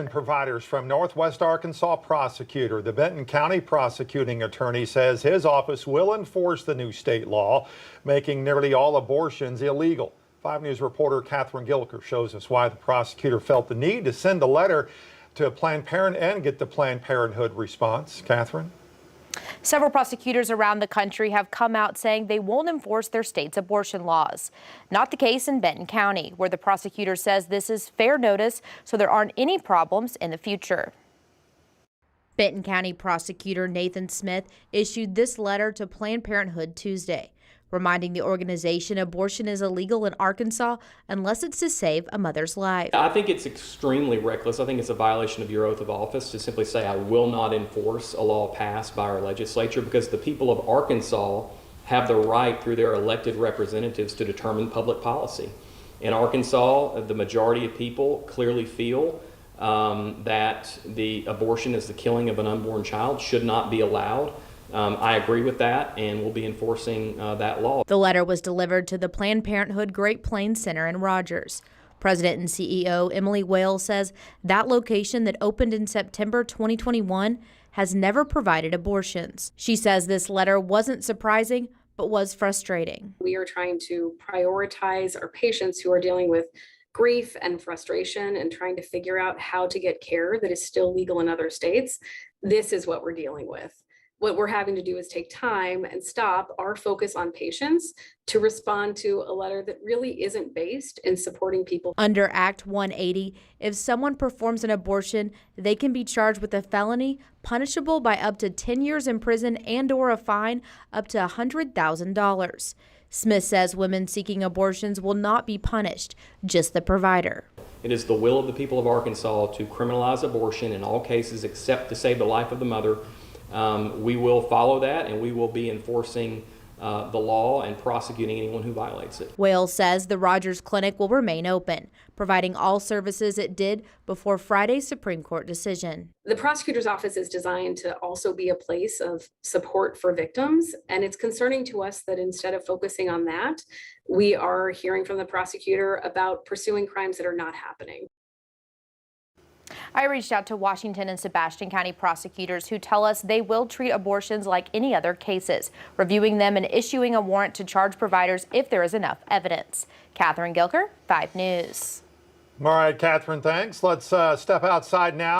Providers from Northwest Arkansas prosecutor. The Benton County prosecuting attorney says his office will enforce the new state law, making nearly all abortions illegal. 5 News reporter Catherine Gilker shows us why the prosecutor felt the need to send a letter to Planned Parenthood and get the Planned Parenthood response. Catherine? Several prosecutors around the country have come out saying they won't enforce their state's abortion laws. Not the case in Benton County, where the prosecutor says this is fair notice so there aren't any problems in the future. Benton County Prosecutor Nathan Smith issued this letter to Planned Parenthood Tuesday, reminding the organization abortion is illegal in Arkansas unless it's to save a mother's life. I think it's extremely reckless. I think it's a violation of your oath of office to simply say I will not enforce a law passed by our legislature, because the people of Arkansas have the right through their elected representatives to determine public policy. In Arkansas, the majority of people clearly feel that the abortion is the killing of an unborn child, should not be allowed. I agree with that, and we'll be enforcing that law. The letter was delivered to the Planned Parenthood Great Plains Center in Rogers. President and CEO Emily Whale says that location that opened in September 2021 has never provided abortions. She says this letter wasn't surprising, but was frustrating. We are trying to prioritize our patients who are dealing with grief and frustration and trying to figure out how to get care that is still legal in other states. This is what we're dealing with. What we're having to do is take time and stop our focus on patients to respond to a letter that really isn't based in supporting people. Under Act 180, if someone performs an abortion, they can be charged with a felony punishable by up to 10 years in prison and/or a fine up to $100,000. Smith says women seeking abortions will not be punished, just the provider. It is the will of the people of Arkansas to criminalize abortion in all cases except to save the life of the mother. We will follow that, and we will be enforcing the law and prosecuting anyone who violates it. Wales says the Rogers Clinic will remain open, providing all services it did before Friday's Supreme Court decision. The prosecutor's office is designed to also be a place of support for victims, and it's concerning to us that instead of focusing on that, we are hearing from the prosecutor about pursuing crimes that are not happening. I reached out to Washington and Sebastian County prosecutors who tell us they will treat abortions like any other cases, reviewing them and issuing a warrant to charge providers if there is enough evidence. Catherine Gilker, 5 News. All right, Catherine, thanks. Let's step outside now.